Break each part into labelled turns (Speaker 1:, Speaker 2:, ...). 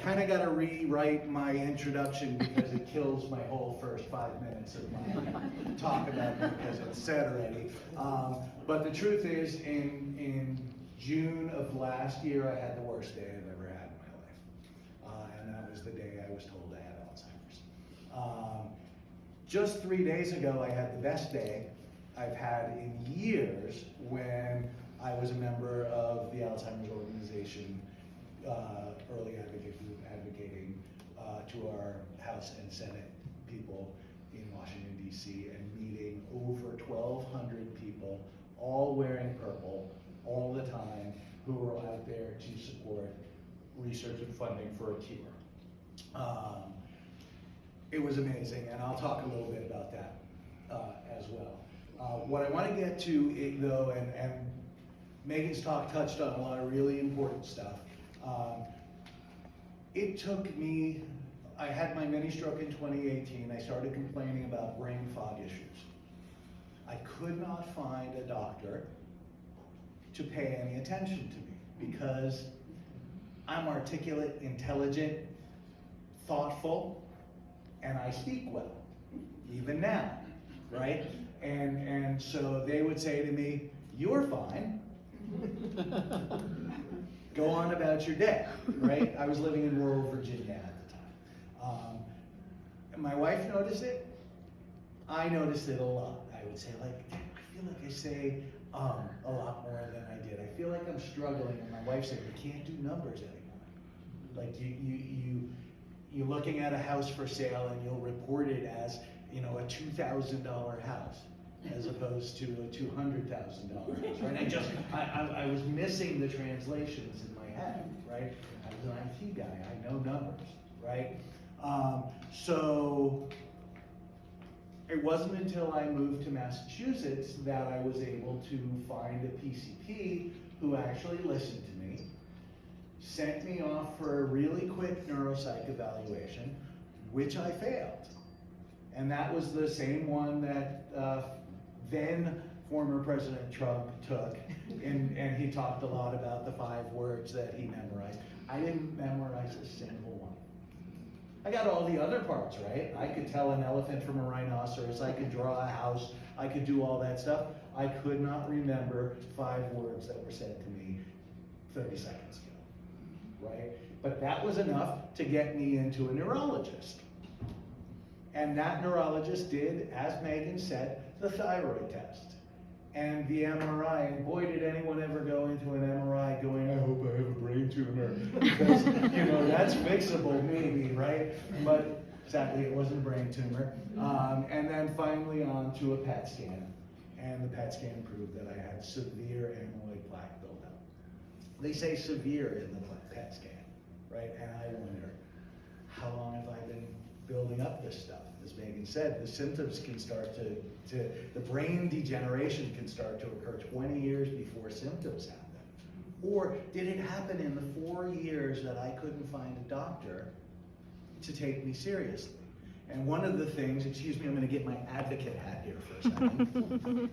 Speaker 1: kind of got to rewrite my introduction because it kills my whole first 5 minutes of my talk about it because it's said already. But the truth is, in June of last year, I had the worst day I've ever had in my life. And that was the day I was told I had Alzheimer's. Just 3 days ago, I had the best day I've had in years when I was a member of the Alzheimer's organization, early advocating to our House and Senate people in Washington, D.C., and meeting over 1,200 people, all wearing purple, all the time, who were out there to support research and funding for a cure. It was amazing, and I'll talk a little bit about that as well. What I want to get to, though, and Megan's talk touched on a lot of really important stuff. It took me, I had my mini stroke in 2018. I started complaining about brain fog issues. I could not find a doctor to pay any attention to me because I'm articulate, intelligent, thoughtful, and I speak well, even now, right? And so they would say to me, "You're fine. Go on about your day," right? I was living in rural Virginia at the time. And my wife noticed it. I noticed it a lot. I would say, like, I feel like I say a lot more than I did. I feel like I'm struggling. And my wife said, "You can't do numbers anymore. Like you're looking at a house for sale and you'll report it as, you know, a $2,000 house as opposed to a $200,000 house, right?" I was missing the translations in my head, right? I was an IT guy, I know numbers, right? So it wasn't until I moved to Massachusetts that I was able to find a PCP who actually listened to me, sent me off for a really quick neuropsych evaluation, which I failed. And that was the same one that then former President Trump took, and he talked a lot about the 5 words that he memorized. I didn't memorize a single one. I got all the other parts right. I could tell an elephant from a rhinoceros, I could draw a house, I could do all that stuff. I could not remember 5 words that were said to me 30 seconds ago, right? But that was enough to get me into a neurologist. And that neurologist did, as Megan said, the thyroid test and the MRI. And boy, did anyone ever go into an MRI going, "I hope I have a brain tumor," because, you know, that's fixable maybe, right? But sadly, it wasn't a brain tumor. And then finally on to a PET scan. And the PET scan proved that I had severe amyloid plaque buildup. They say severe in the PET scan, right? And I wonder, how long have I been building up this stuff? As Megan said, the symptoms can start the brain degeneration can start to occur 20 years before symptoms happen. Or did it happen in the 4 years that I couldn't find a doctor to take me seriously? And one of the things, excuse me, I'm going to get my advocate hat here for a second.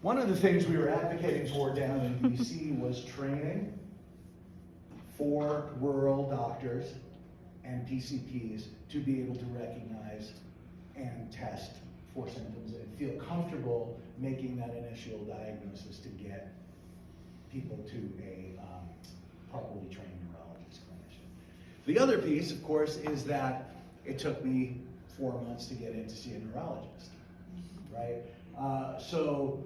Speaker 1: One of the things we were advocating for down in DC was training for rural doctors and PCPs to be able to recognize and test for symptoms and feel comfortable making that initial diagnosis to get people to a properly trained neurologist clinician. The other piece, of course, is that it took me 4 months to get in to see a neurologist, right? So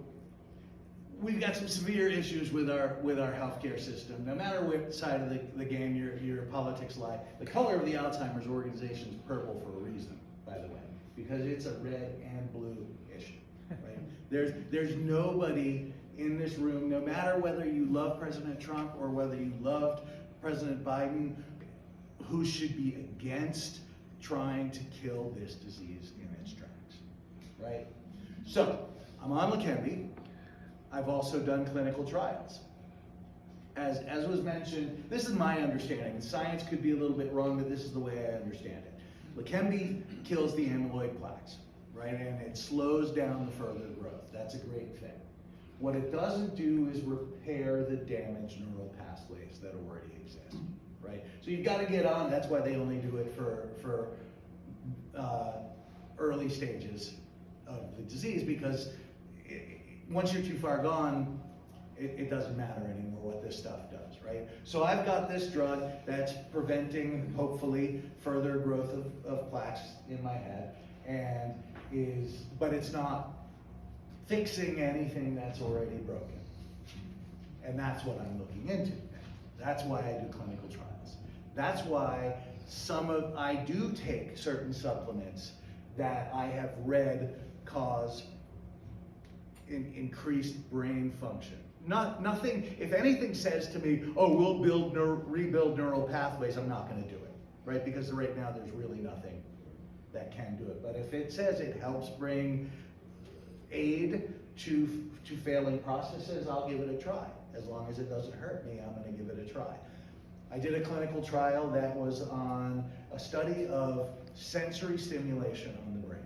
Speaker 1: we've got some severe issues with our healthcare system. No matter what side of the game your politics lie, the color of the Alzheimer's organization is purple for a reason, by the way, because it's a red and blue issue. Right? There's nobody in this room, no matter whether you love President Trump or whether you loved President Biden, who should be against trying to kill this disease in its tracks. Right? So I'm on Leqembi. I've also done clinical trials. As was mentioned, this is my understanding. Science could be a little bit wrong, but this is the way I understand it. Leqembi kills the amyloid plaques, right? And it slows down the further growth. That's a great thing. What it doesn't do is repair the damaged neural pathways that already exist, right? So you've got to get on. That's why they only do it for early stages of the disease, because once you're too far gone, it doesn't matter anymore what this stuff does, right? So I've got this drug that's preventing, hopefully, further growth of plaques in my head, but it's not fixing anything that's already broken. And that's what I'm looking into. That's why I do clinical trials. That's why I do take certain supplements that I have read cause increased brain function. Nothing, if anything says to me, oh, we'll rebuild neural pathways, I'm not gonna do it, right? Because right now there's really nothing that can do it. But if it says it helps bring aid to failing processes, I'll give it a try. As long as it doesn't hurt me, I'm gonna give it a try. I did a clinical trial that was on a study of sensory stimulation on the brain.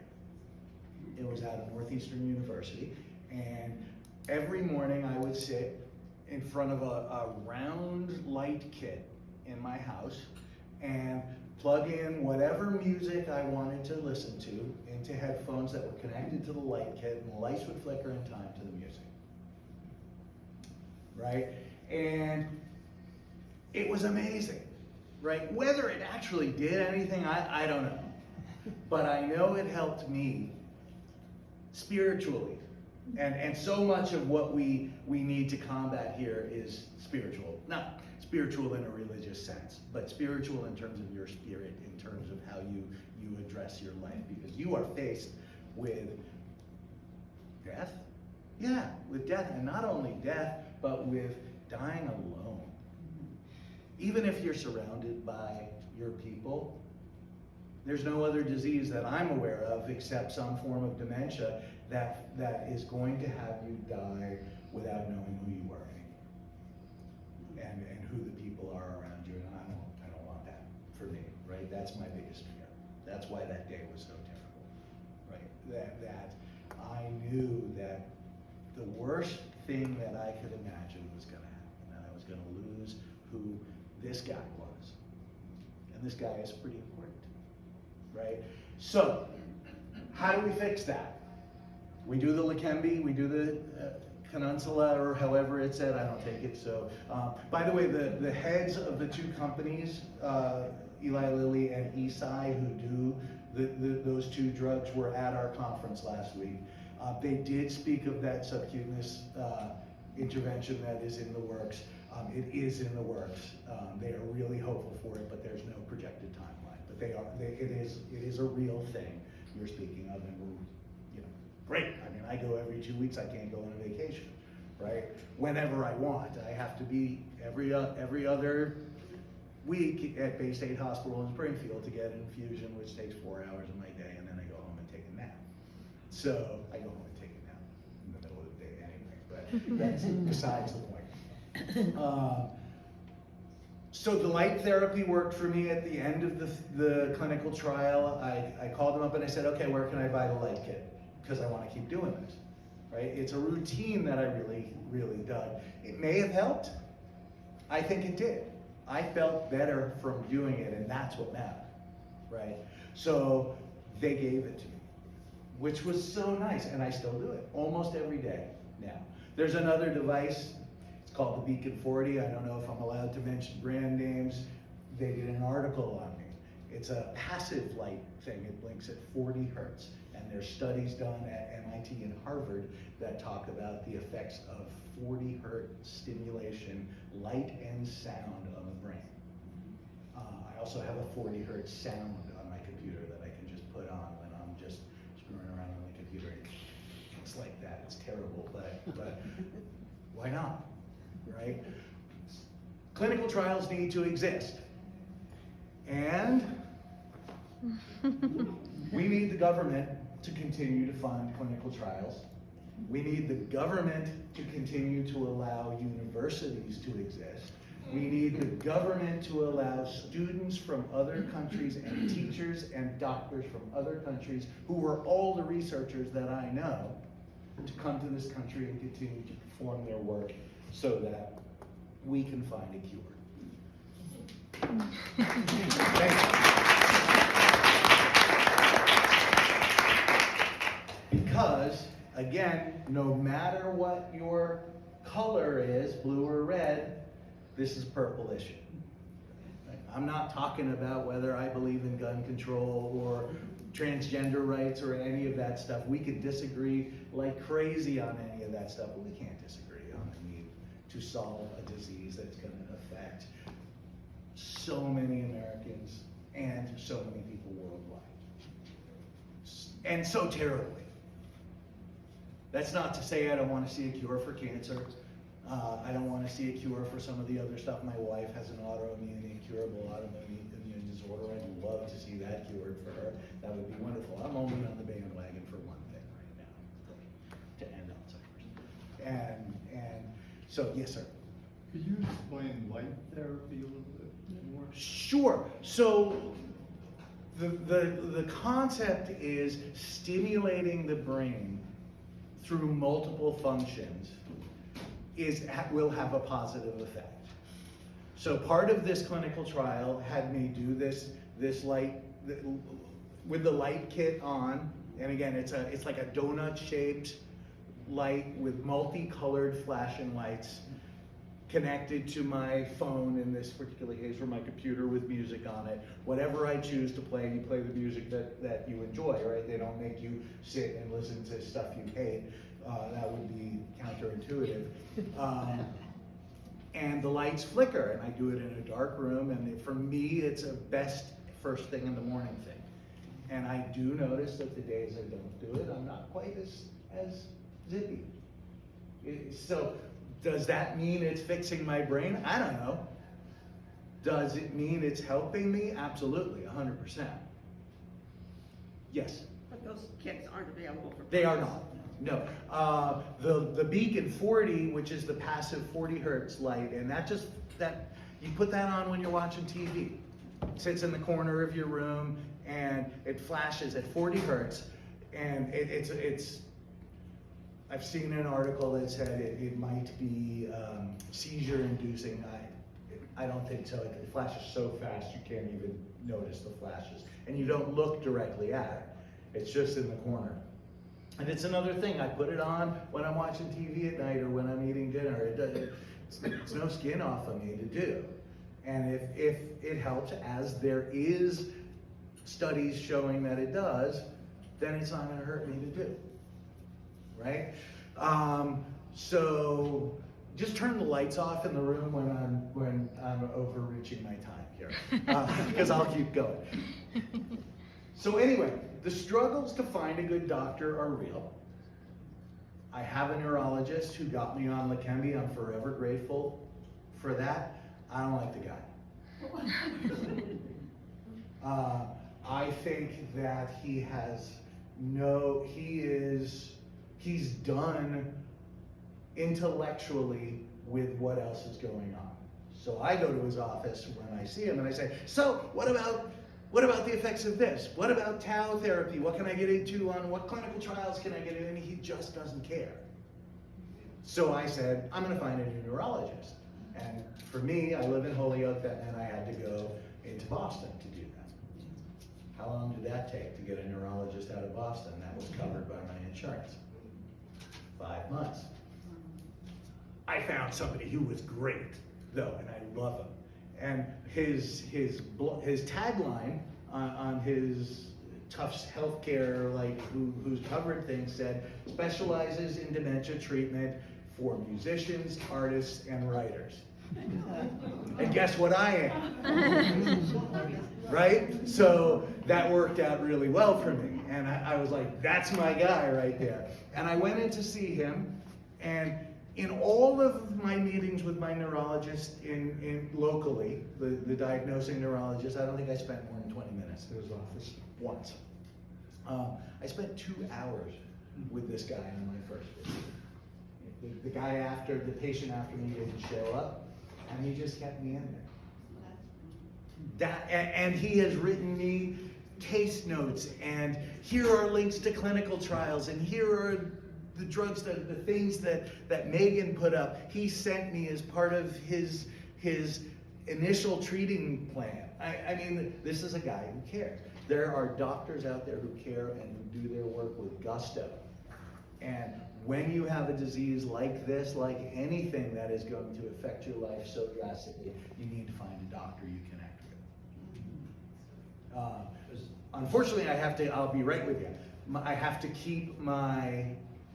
Speaker 1: It was out of Northeastern University, and every morning I would sit in front of a round light kit in my house and plug in whatever music I wanted to listen to into headphones that were connected to the light kit, and the lights would flicker in time to the music, right? And it was amazing, right? Whether it actually did anything, I don't know. But I know it helped me spiritually. And so much of what we need to combat here is spiritual. Not spiritual in a religious sense, but spiritual in terms of your spirit, in terms of how you address your life. Because you are faced with death. Yeah, with death. And not only death, but with dying alone. Even if you're surrounded by your people, there's no other disease that I'm aware of except some form of dementia that is going to have you die without knowing who you are anymore, and who the people are around you. And I don't want that for me, right? That's my biggest fear. That's why that day was so terrible, right? That I knew that the worst thing that I could imagine was going to happen, that I was going to lose who this guy was. And this guy is pretty important, right? So, how do we fix that? We do the Leqembi, we do the Peninsula, or however it's said, I don't take it. So, by the way, the heads of the two companies, Eli Lilly and Eisai, who do those two drugs, were at our conference last week. They did speak of that subcutaneous intervention that is in the works. It is in the works. They are really hopeful for it, but there's no projected timeline. But it is a real thing you're speaking of, and we're, great. I mean, I go every 2 weeks. I can't go on a vacation, right? Whenever I want. I have to be every other week at Bay State Hospital in Springfield to get an infusion, which takes 4 hours of my day, and then I go home and take a nap. So I go home and take a nap in the middle of the day anyway, but that's besides the point. So the light therapy worked for me at the end of the clinical trial. I called them up and I said, okay, where can I buy the light kit? Because I want to keep doing this, right? It's a routine that I really, really dug. It may have helped. I think it did. I felt better from doing it, and that's what mattered, right? So they gave it to me, which was so nice, and I still do it almost every day now. There's another device. It's called the Beacon 40. I don't know if I'm allowed to mention brand names. They did an article on me. It's a passive light thing. It blinks at 40 hertz. And there's studies done at MIT and Harvard that talk about the effects of 40 hertz stimulation, light and sound on the brain. I also have a 40 hertz sound on my computer that I can just put on when I'm just screwing around on the computer. It's like that. It's terrible, but why not, right? Clinical trials need to exist. And we need the government to continue to fund clinical trials. We need the government to continue to allow universities to exist. We need the government to allow students from other countries and teachers and doctors from other countries who are all the researchers that I know to come to this country and continue to perform their work so that we can find a cure. Thank you. Because, again, no matter what your color is, blue or red, this is purple issue. I'm not talking about whether I believe in gun control or transgender rights or any of that stuff. We could disagree like crazy on any of that stuff, but we can't disagree on the need to solve a disease that's going to affect so many Americans and so many people worldwide. And so terribly. That's not to say I don't want to see a cure for cancer. I don't want to see a cure for some of the other stuff. My wife has an incurable autoimmune disorder. I'd love to see that cured for her. That would be wonderful. I'm only on the bandwagon for one thing right now, to end Alzheimer's. And so, yes, sir.
Speaker 2: Could you explain light therapy a little bit more?
Speaker 1: Sure. So the concept is stimulating the brain through multiple functions will have a positive effect. So part of this clinical trial had me do this light with the light kit on, and again, it's like a donut-shaped light with multicolored flashing lights connected to my phone in this particular case, or my computer with music on it. Whatever I choose to play, you play the music that you enjoy, right? They don't make you sit and listen to stuff you hate. That would be counterintuitive. And the lights flicker, and I do it in a dark room, and for me, it's a best first thing in the morning thing. And I do notice that the days I don't do it, I'm not quite as zippy. So, does that mean it's fixing my brain? I don't know. Does it mean it's helping me? Absolutely, 100%. Yes?
Speaker 3: But those kits aren't available for
Speaker 1: They are not. No. The Beacon 40, which is the passive 40 hertz light, and you put that on when you're watching TV. It sits in the corner of your room, and it flashes at 40 hertz, and it's I've seen an article that said it might be seizure inducing. I don't think so. It flashes so fast you can't even notice the flashes, and you don't look directly at it. It's just in the corner. And it's another thing, I put it on when I'm watching TV at night or when I'm eating dinner. It's no skin off of me to do. And if it helps, as there is studies showing that it does, then it's not gonna hurt me to do, right? So just turn the lights off in the room when I'm overreaching my time here, because I'll keep going. So anyway, the struggles to find a good doctor are real. I have a neurologist who got me on Leqembi. I'm forever grateful for that. I don't like the guy. I think that he's done intellectually with what else is going on. So I go to his office when I see him and I say, so what about the effects of this? What about tau therapy? What can I get into on what clinical trials can I get in? And he just doesn't care. So I said, I'm gonna find a new neurologist. And for me, I live in Holyoke, and I had to go into Boston to do that. How long did that take to get a neurologist out of Boston? That was covered by my insurance. 5 months. I found somebody who was great, though, and I love him. And his tagline on his Tufts Healthcare, who's covered things, said, specializes in dementia treatment for musicians, artists, and writers. And guess what I am? Right? So that worked out really well for me. And I was like, that's my guy right there. And I went in to see him, and in all of my meetings with my neurologist in locally, the diagnosing neurologist, I don't think I spent more than 20 minutes in his office once. I spent 2 hours with this guy on my first visit. The patient after me didn't show up, and he just kept me in there. And he has written me case notes, and here are links to clinical trials, and here are the drugs, the things that Megan put up, he sent me as part of his initial treating plan. I mean, this is a guy who cares. There are doctors out there who care and who do their work with gusto. And when you have a disease like this, like anything that is going to affect your life so drastically, you need to find a doctor you connect with. Unfortunately, I'll be right with you. I have to keep my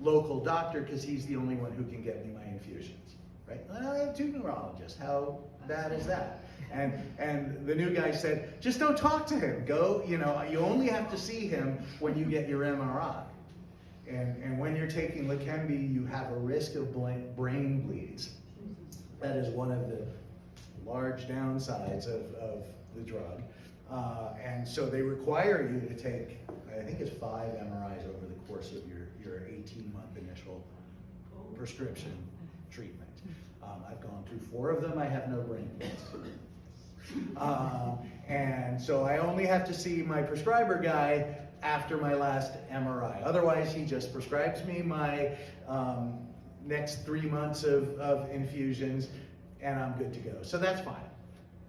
Speaker 1: local doctor because he's the only one who can get me my infusions, right? I have 2 neurologists. How bad is that? And the new guy said, just don't talk to him. Go, you only have to see him when you get your MRI. And when you're taking Leqembi, you have a risk of brain bleeds. That is one of the large downsides of the drug. And so they require you to take, I think it's 5 MRIs over the course of your 18-month initial prescription treatment. I've gone through 4 of them. I have no brain bleeds. And so I only have to see my prescriber guy after my last MRI. Otherwise, he just prescribes me my next 3 months of infusions, and I'm good to go. So that's fine.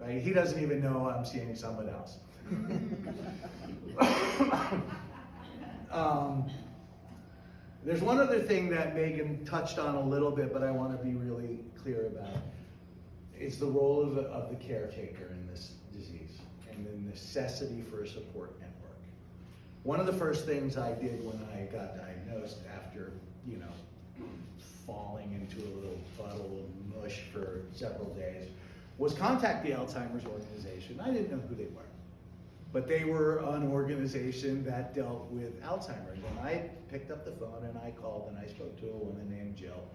Speaker 1: Right? He doesn't even know I'm seeing someone else. There's one other thing that Megan touched on a little bit, but I want to be really clear about. It's the role of the caretaker in this disease and the necessity for a support network. One of the first things I did when I got diagnosed after, falling into a little puddle of mush for several days was contact the Alzheimer's organization. I didn't know who they were, but they were an organization that dealt with Alzheimer's. And I picked up the phone and I called and I spoke to a woman named Jill,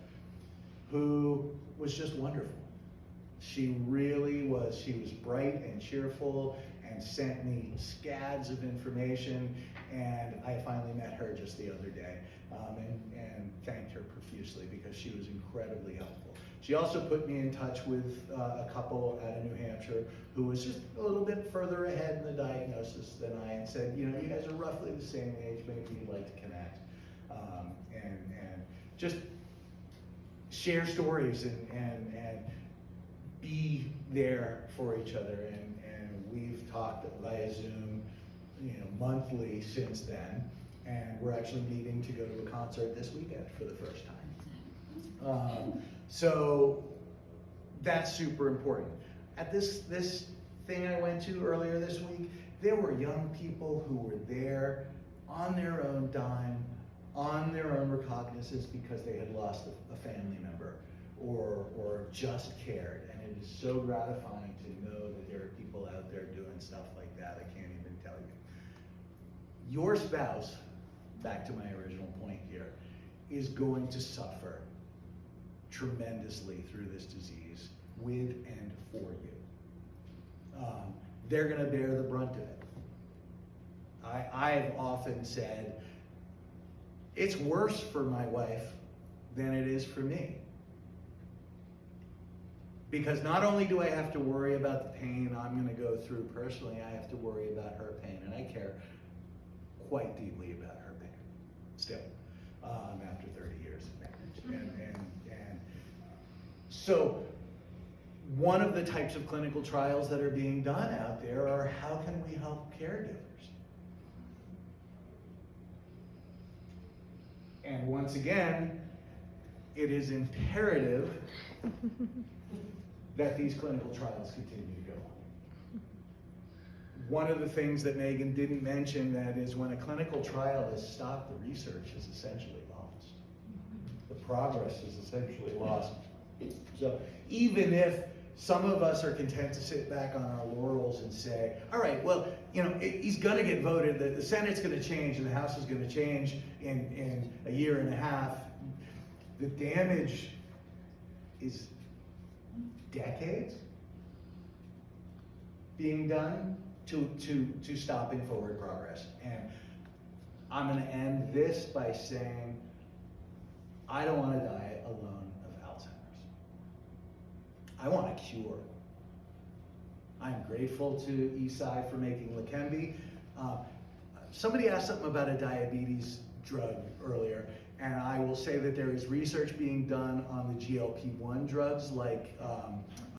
Speaker 1: who was just wonderful. She really was. She was bright and cheerful and sent me scads of information. And I finally met her just the other day and thanked her profusely because she was incredibly helpful. She also put me in touch with a couple out of New Hampshire who was just a little bit further ahead in the diagnosis than I, and said, you guys are roughly the same age, maybe you'd like to connect. And just share stories and be there for each other. And we've talked via Zoom, monthly since then. And we're actually meeting to go to a concert this weekend for the first time. So that's super important. At this thing I went to earlier this week, there were young people who were there on their own dime, on their own recognizance because they had lost a family member or just cared. And it is so gratifying to know that there are people out there doing stuff like that. I can't even tell you. Your spouse, back to my original point here, is going to suffer tremendously through this disease with and for you. They're going to bear the brunt of it. I've often said, it's worse for my wife than it is for me. Because not only do I have to worry about the pain I'm going to go through personally, I have to worry about her pain. And I care quite deeply about her pain still, after 30 years of marriage. And so one of the types of clinical trials that are being done out there are how can we help caregivers? And once again, it is imperative that these clinical trials continue to go on. One of the things that Megan didn't mention that is when a clinical trial is stopped, the research is essentially lost. The progress is essentially lost. So even if some of us are content to sit back on our laurels and say, all right, well, he's going to get voted, the Senate's going to change and the House is going to change in a year and a half, the damage is decades being done to stopping forward progress. And I'm going to end this by saying, I don't want to die alone of Alzheimer's. I want a cure. I'm grateful to Eastside for making Leqembi. Somebody asked something about a diabetes drug earlier, And I will say that there is research being done on the GLP-1 drugs like